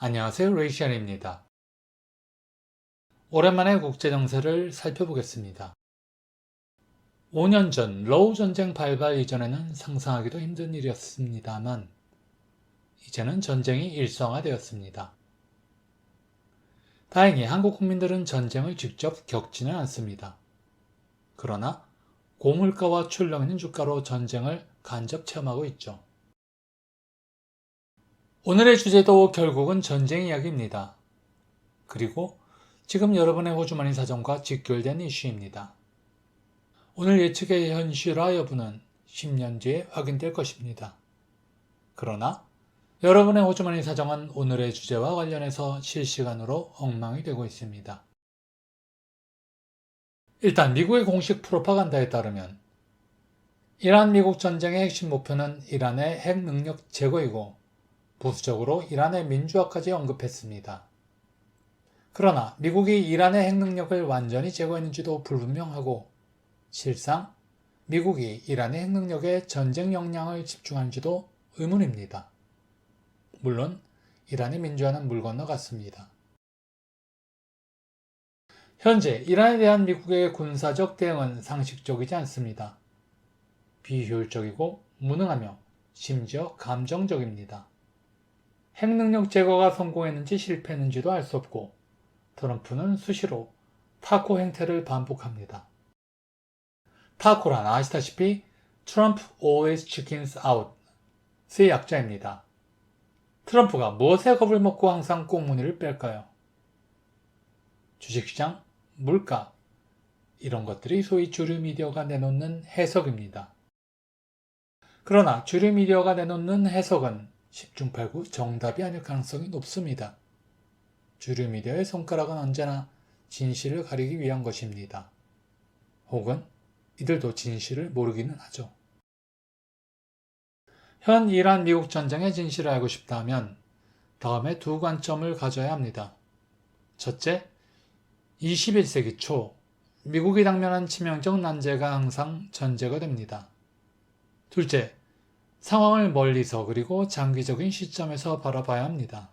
안녕하세요. 레이시안입니다. 오랜만에 국제정세를 살펴보겠습니다. 5년 전 러우 전쟁 발발 이전에는 상상하기도 힘든 일이었습니다만 이제는 전쟁이 일상화되었습니다. 다행히 한국 국민들은 전쟁을 직접 겪지는 않습니다. 그러나 고물가와 출렁 있는 주가로 전쟁을 간접 체험하고 있죠. 오늘의 주제도 결국은 전쟁 이야기입니다. 그리고 지금 여러분의 호주머니 사정과 직결된 이슈입니다. 오늘 예측의 현실화 여부는 10년 뒤에 확인될 것입니다. 그러나 여러분의 호주머니 사정은 오늘의 주제와 관련해서 실시간으로 엉망이 되고 있습니다. 일단 미국의 공식 프로파간다에 따르면 이란 미국 전쟁의 핵심 목표는 이란의 핵 능력 제거이고 부수적으로 이란의 민주화까지 언급했습니다. 그러나 미국이 이란의 핵 능력을 완전히 제거했는지도 불분명하고 실상 미국이 이란의 핵 능력에 전쟁 역량을 집중하는지도 의문입니다. 물론 이란의 민주화는 물 건너갔습니다. 현재 이란에 대한 미국의 군사적 대응은 상식적이지 않습니다. 비효율적이고 무능하며 심지어 감정적입니다. 핵 능력 제거가 성공했는지 실패했는지도 알 수 없고 트럼프는 수시로 타코 행태를 반복합니다. 타코란 아시다시피 Trump always chickens out의 약자입니다. 트럼프가 무엇에 겁을 먹고 항상 꽁무니를 뺄까요? 주식시장, 물가, 이런 것들이 소위 주류 미디어가 내놓는 해석입니다. 그러나 주류 미디어가 내놓는 해석은 10중 8구 정답이 아닐 가능성이 높습니다. 주류 미디어의 손가락은 언제나 진실을 가리기 위한 것입니다. 혹은 이들도 진실을 모르기는 하죠. 현 이란 미국 전쟁의 진실을 알고 싶다면 다음에 두 관점을 가져야 합니다. 첫째, 21세기 초 미국이 당면한 치명적 난제가 항상 전제가 됩니다. 둘째, 상황을 멀리서 그리고 장기적인 시점에서 바라봐야 합니다.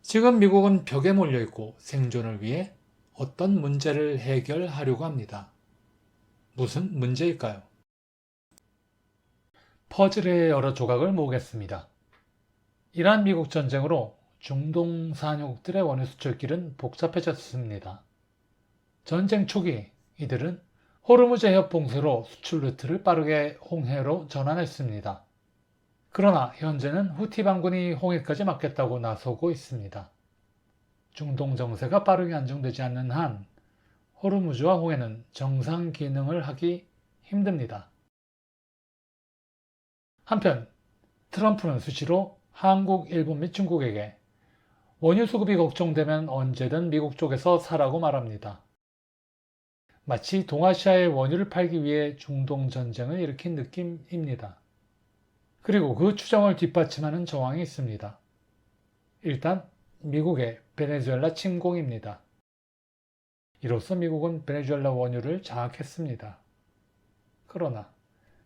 지금 미국은 벽에 몰려있고 생존을 위해 어떤 문제를 해결하려고 합니다. 무슨 문제일까요? 퍼즐의 여러 조각을 모으겠습니다. 이란 미국 전쟁으로 중동 산유국들의 원유 수출길은 복잡해졌습니다. 전쟁 초기 이들은 호르무즈 해협 봉쇄로 수출 루트를 빠르게 홍해로 전환했습니다. 그러나 현재는 후티 반군이 홍해까지 막겠다고 나서고 있습니다. 중동 정세가 빠르게 안정되지 않는 한 호르무즈와 홍해는 정상 기능을 하기 힘듭니다. 한편 트럼프는 수시로 한국, 일본 및 중국에게 원유 수급이 걱정되면 언제든 미국 쪽에서 사라고 말합니다. 마치 동아시아에 원유를 팔기 위해 중동 전쟁을 일으킨 느낌입니다. 그리고 그 추정을 뒷받침하는 정황이 있습니다. 일단 미국의 베네수엘라 침공입니다. 이로써 미국은 베네수엘라 원유를 장악했습니다. 그러나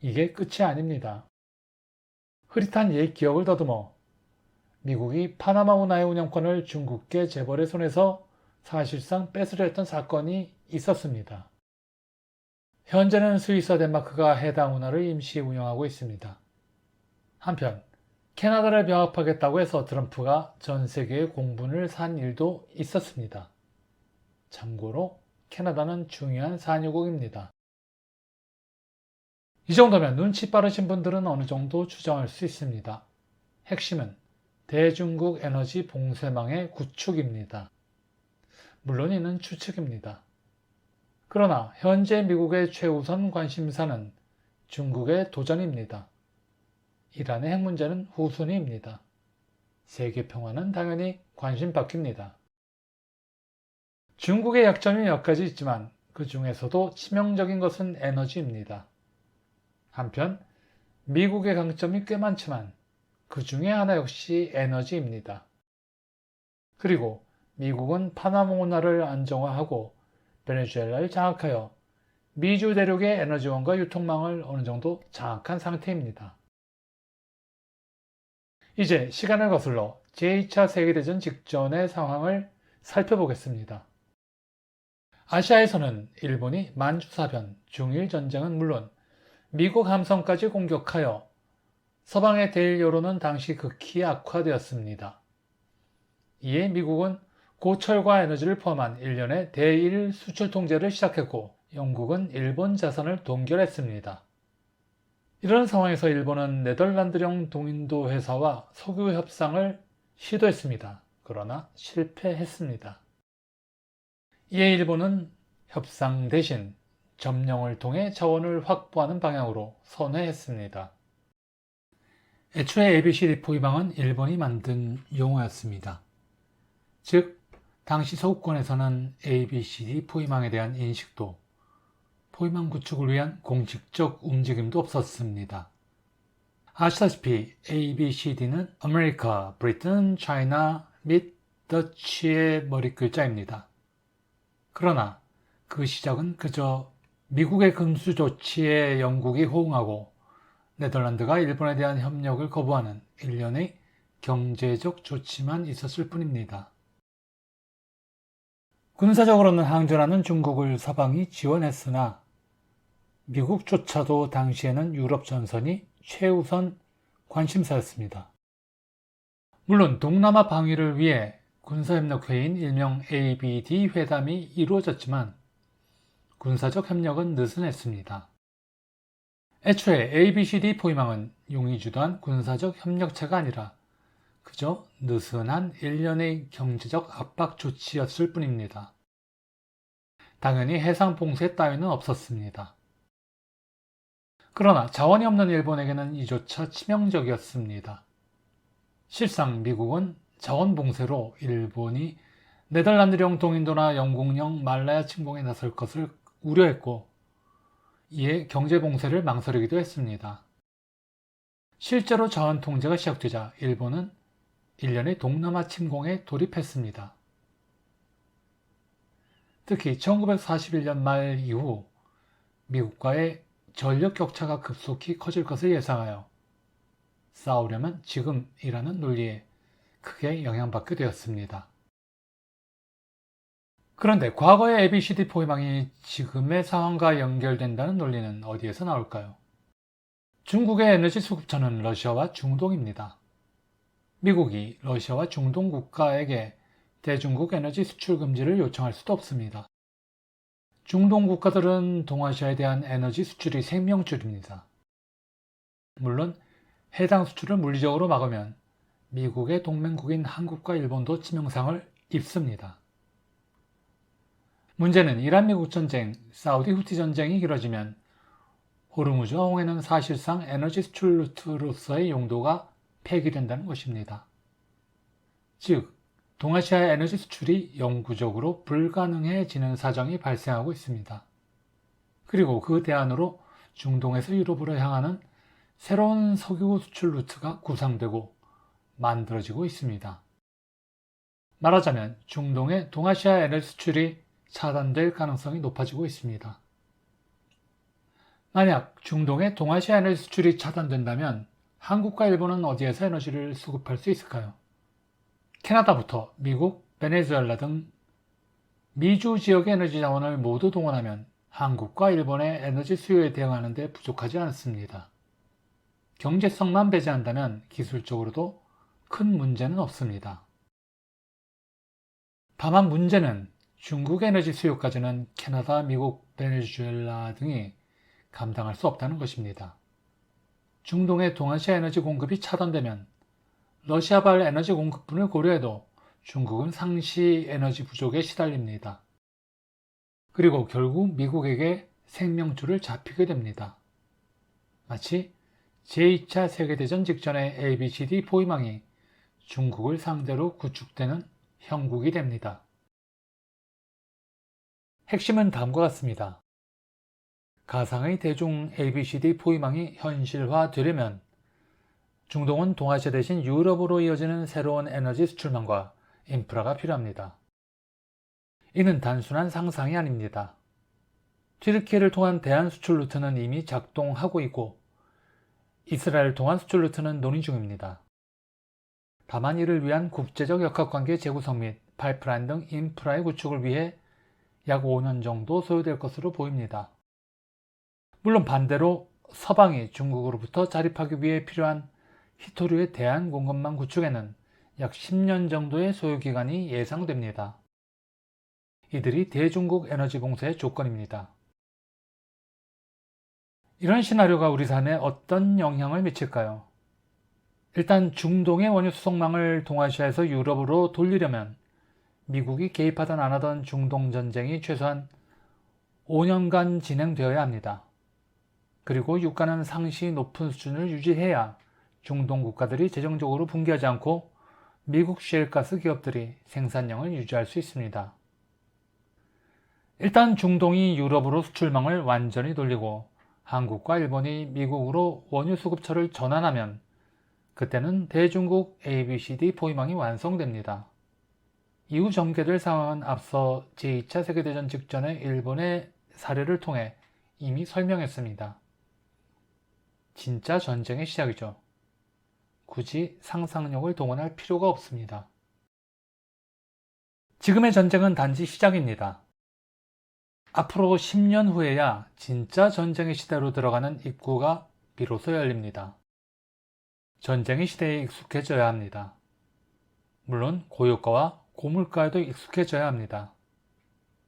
이게 끝이 아닙니다. 흐릿한 옛 기억을 더듬어 미국이 파나마 운하의 운영권을 중국계 재벌의 손에서 사실상 뺏으려 했던 사건이 있었습니다. 현재는 스위스와 덴마크가 해당 운하를 임시 운영하고 있습니다. 한편 캐나다를 병합하겠다고 해서 트럼프가 전 세계에 공분을 산 일도 있었습니다. 참고로 캐나다는 중요한 산유국입니다. 이 정도면 눈치 빠르신 분들은 어느 정도 추정할 수 있습니다. 핵심은 대중국 에너지 봉쇄망의 구축입니다. 물론 이는 추측입니다. 그러나 현재 미국의 최우선 관심사는 중국의 도전입니다. 이란의 핵 문제는 후순위입니다. 세계 평화는 당연히 관심 바뀝니다. 중국의 약점이 몇 가지 있지만 그 중에서도 치명적인 것은 에너지입니다. 한편 미국의 강점이 꽤 많지만 그 중에 하나 역시 에너지입니다. 그리고 미국은 파나마 운하를 안정화하고 베네수엘라를 장악하여 미주 대륙의 에너지원과 유통망을 어느 정도 장악한 상태입니다. 이제 시간을 거슬러 제2차 세계대전 직전의 상황을 살펴보겠습니다. 아시아에서는 일본이 만주사변, 중일전쟁은 물론 미국 함성까지 공격하여 서방의 대일 여론은 당시 극히 악화되었습니다. 이에 미국은 고철과 에너지를 포함한 일련의 대일 수출 통제를 시작했고 영국은 일본 자산을 동결했습니다. 이런 상황에서 일본은 네덜란드령 동인도 회사와 석유 협상을 시도했습니다. 그러나 실패했습니다. 이에 일본은 협상 대신 점령을 통해 자원을 확보하는 방향으로 선회했습니다. 애초에 ABCD 포위망은 일본이 만든 용어였습니다. 즉, 당시 서구권에서는 ABCD 포위망에 대한 인식도 포위망 구축을 위한 공식적 움직임도 없었습니다. 아시다시피 ABCD는 아메리카, 브리튼, 차이나 및 더치의 머리 글자입니다. 그러나 그 시작은 그저 미국의 금수 조치에 영국이 호응하고 네덜란드가 일본에 대한 협력을 거부하는 일련의 경제적 조치만 있었을 뿐입니다. 군사적으로는 항전하는 중국을 서방이 지원했으나 미국조차도 당시에는 유럽 전선이 최우선 관심사였습니다. 물론 동남아 방위를 위해 군사협력회의인 일명 ABD 회담이 이루어졌지만 군사적 협력은 느슨했습니다. 애초에 ABCD 포위망은 용이 주도한 군사적 협력체가 아니라 그저 느슨한 일련의 경제적 압박 조치였을 뿐입니다. 당연히 해상 봉쇄 따위는 없었습니다. 그러나 자원이 없는 일본에게는 이조차 치명적이었습니다. 실상 미국은 자원 봉쇄로 일본이 네덜란드령 동인도나 영국령 말라야 침공에 나설 것을 우려했고 이에 경제 봉쇄를 망설이기도 했습니다. 실제로 자원 통제가 시작되자 일본은 일련의 동남아 침공에 돌입했습니다. 특히 1941년 말 이후 미국과의 전력 격차가 급속히 커질 것을 예상하여 싸우려면 지금이라는 논리에 크게 영향받게 되었습니다. 그런데 과거의 ABCD 포위망이 지금의 상황과 연결된다는 논리는 어디에서 나올까요? 중국의 에너지 수급처는 러시아와 중동입니다. 미국이 러시아와 중동 국가에게 대중국 에너지 수출 금지를 요청할 수도 없습니다. 중동 국가들은 동아시아에 대한 에너지 수출이 생명줄입니다. 물론 해당 수출을 물리적으로 막으면 미국의 동맹국인 한국과 일본도 치명상을 입습니다. 문제는 이란 미국 전쟁, 사우디 후티 전쟁이 길어지면 호르무즈와 홍해는 사실상 에너지 수출 루트로서의 용도가 폐기된다는 것입니다. 즉, 동아시아의 에너지 수출이 영구적으로 불가능해지는 사정이 발생하고 있습니다. 그리고 그 대안으로 중동에서 유럽으로 향하는 새로운 석유 수출 루트가 구상되고 만들어지고 있습니다. 말하자면 중동의 동아시아 에너지 수출이 차단될 가능성이 높아지고 있습니다. 만약 중동의 동아시아 에너지 수출이 차단된다면 한국과 일본은 어디에서 에너지를 수급할 수 있을까요? 캐나다부터 미국, 베네수엘라 등 미주 지역의 에너지 자원을 모두 동원하면 한국과 일본의 에너지 수요에 대응하는 데 부족하지 않습니다. 경제성만 배제한다면 기술적으로도 큰 문제는 없습니다. 다만 문제는 중국 에너지 수요까지는 캐나다, 미국, 베네수엘라 등이 감당할 수 없다는 것입니다. 중동의 동아시아 에너지 공급이 차단되면 러시아발 에너지 공급분을 고려해도 중국은 상시 에너지 부족에 시달립니다. 그리고 결국 미국에게 생명줄을 잡히게 됩니다. 마치 제2차 세계대전 직전의 ABCD 포위망이 중국을 상대로 구축되는 형국이 됩니다. 핵심은 다음과 같습니다. 가상의 대중 ABCD 포위망이 현실화되려면 중동은 동아시아 대신 유럽으로 이어지는 새로운 에너지 수출망과 인프라가 필요합니다. 이는 단순한 상상이 아닙니다. 튀르키예를 통한 대한 수출 루트는 이미 작동하고 있고 이스라엘을 통한 수출 루트는 논의 중입니다. 다만 이를 위한 국제적 역학관계 재구성 및 파이프라인 등 인프라의 구축을 위해 약 5년 정도 소요될 것으로 보입니다. 물론 반대로 서방이 중국으로부터 자립하기 위해 필요한 히토류의 대안 공급망 구축에는 약 10년 정도의 소요기간이 예상됩니다. 이들이 대중국 에너지 봉쇄의 조건입니다. 이런 시나리오가 우리 삶에 어떤 영향을 미칠까요? 일단 중동의 원유 수송망을 동아시아에서 유럽으로 돌리려면 미국이 개입하든 안 하던 중동 전쟁이 최소한 5년간 진행되어야 합니다. 그리고 유가는 상시 높은 수준을 유지해야 중동 국가들이 재정적으로 붕괴하지 않고 미국 셰일가스 기업들이 생산량을 유지할 수 있습니다. 일단 중동이 유럽으로 수출망을 완전히 돌리고 한국과 일본이 미국으로 원유 수급처를 전환하면 그때는 대중국 ABCD 포위망이 완성됩니다. 이후 전개될 상황은 앞서 제2차 세계대전 직전의 일본의 사례를 통해 이미 설명했습니다. 진짜 전쟁의 시작이죠. 굳이 상상력을 동원할 필요가 없습니다. 지금의 전쟁은 단지 시작입니다. 앞으로 10년 후에야 진짜 전쟁의 시대로 들어가는 입구가 비로소 열립니다. 전쟁의 시대에 익숙해져야 합니다. 물론 고유가와 고물가에도 익숙해져야 합니다.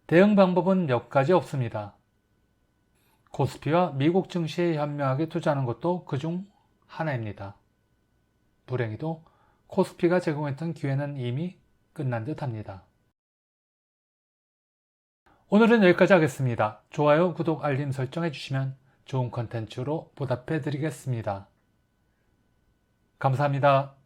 대응 방법은 몇 가지 없습니다. 코스피와 미국 증시에 현명하게 투자하는 것도 그중 하나입니다. 불행히도 코스피가 제공했던 기회는 이미 끝난 듯 합니다. 오늘은 여기까지 하겠습니다. 좋아요, 구독, 알림 설정 해주시면 좋은 컨텐츠로 보답해 드리겠습니다. 감사합니다.